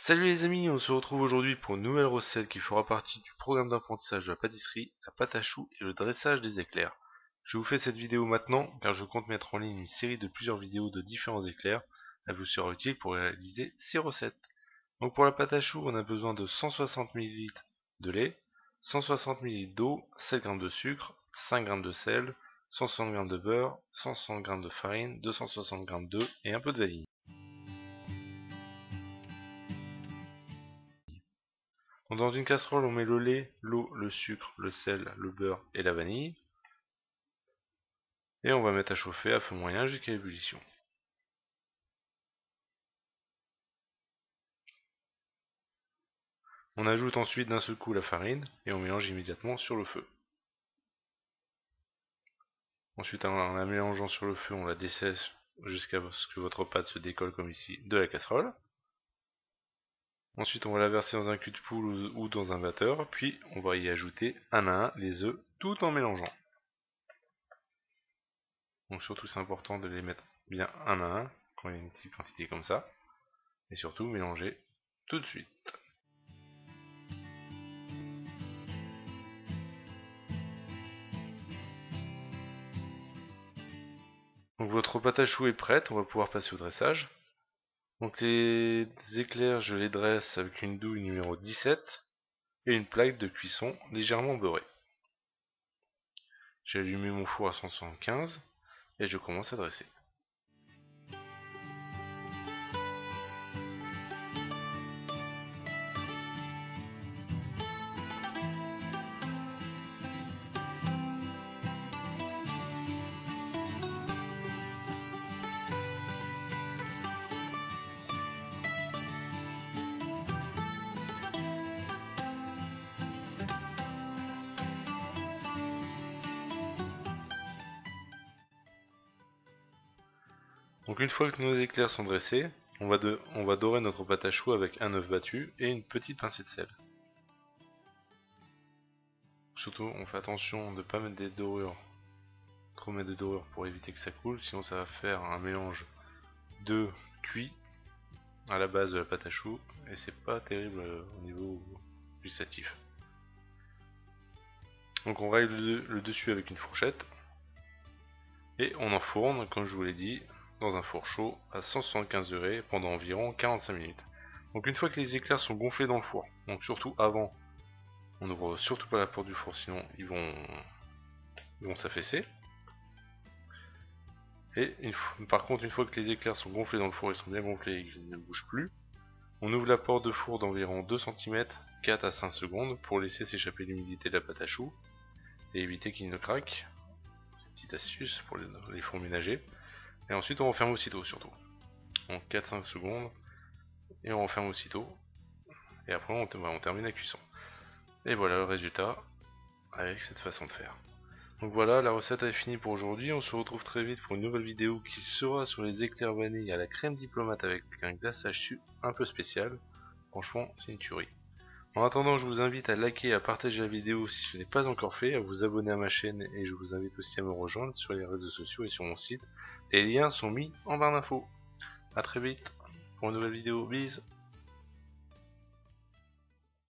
Salut les amis, on se retrouve aujourd'hui pour une nouvelle recette qui fera partie du programme d'apprentissage de la pâtisserie, la pâte à choux et le dressage des éclairs. Je vous fais cette vidéo maintenant car je compte mettre en ligne une série de plusieurs vidéos de différents éclairs. Elle vous sera utile pour réaliser ces recettes. Donc pour la pâte à choux, on a besoin de 160 ml de lait, 160 ml d'eau, 7 g de sucre, 5 g de sel, 160 g de beurre, 160 g de farine, 260 g d'œufs et un peu de vanille. Donc dans une casserole, on met le lait, l'eau, le sucre, le sel, le beurre et la vanille. Et on va mettre à chauffer à feu moyen jusqu'à ébullition. On ajoute ensuite d'un seul coup la farine et on mélange immédiatement sur le feu. Ensuite, en la mélangeant sur le feu, on la dessèche jusqu'à ce que votre pâte se décolle comme ici de la casserole. Ensuite, on va la verser dans un cul de poule ou dans un batteur, puis on va y ajouter un à un les œufs tout en mélangeant. Donc surtout c'est important de les mettre bien un à un quand il y a une petite quantité comme ça. Et surtout mélanger tout de suite. Donc votre pâte à choux est prête, on va pouvoir passer au dressage. Donc les éclairs, je les dresse avec une douille numéro 17 et une plaque de cuisson légèrement beurrée. J'ai allumé mon four à 175 et je commence à dresser. Donc une fois que nos éclairs sont dressés, on va dorer notre pâte à choux avec un œuf battu et une petite pincée de sel. Surtout, on fait attention de ne pas mettre des dorures, trop mettre de dorures pour éviter que ça coule, sinon ça va faire un mélange de cuit à la base de la pâte à choux et c'est pas terrible au niveau gustatif. Donc on règle le dessus avec une fourchette et on enfourne, comme je vous l'ai dit, dans un four chaud à 175 degrés pendant environ 45 minutes. Donc une fois que les éclairs sont gonflés dans le four, donc surtout avant, on n'ouvre surtout pas la porte du four sinon ils vont s'affaisser. Et par contre une fois que les éclairs sont gonflés dans le four, ils sont bien gonflés et qu'ils ne bougent plus, on ouvre la porte de four d'environ 2 cm, 4 à 5 secondes pour laisser s'échapper l'humidité de la pâte à choux et éviter qu'il ne craque. Petite astuce pour les fours ménagers. Et ensuite on referme aussitôt surtout. En 4-5 secondes et on referme aussitôt. Et après on termine la cuisson. Et voilà le résultat avec cette façon de faire. Donc voilà, la recette est finie pour aujourd'hui. On se retrouve très vite pour une nouvelle vidéo qui sera sur les éclairs vanille à la crème diplomate avec un glaçage un peu spécial. Franchement, c'est une tuerie. En attendant, je vous invite à liker et à partager la vidéo si ce n'est pas encore fait, à vous abonner à ma chaîne et je vous invite aussi à me rejoindre sur les réseaux sociaux et sur mon site. Les liens sont mis en barre d'infos. A très vite pour une nouvelle vidéo. Bisous.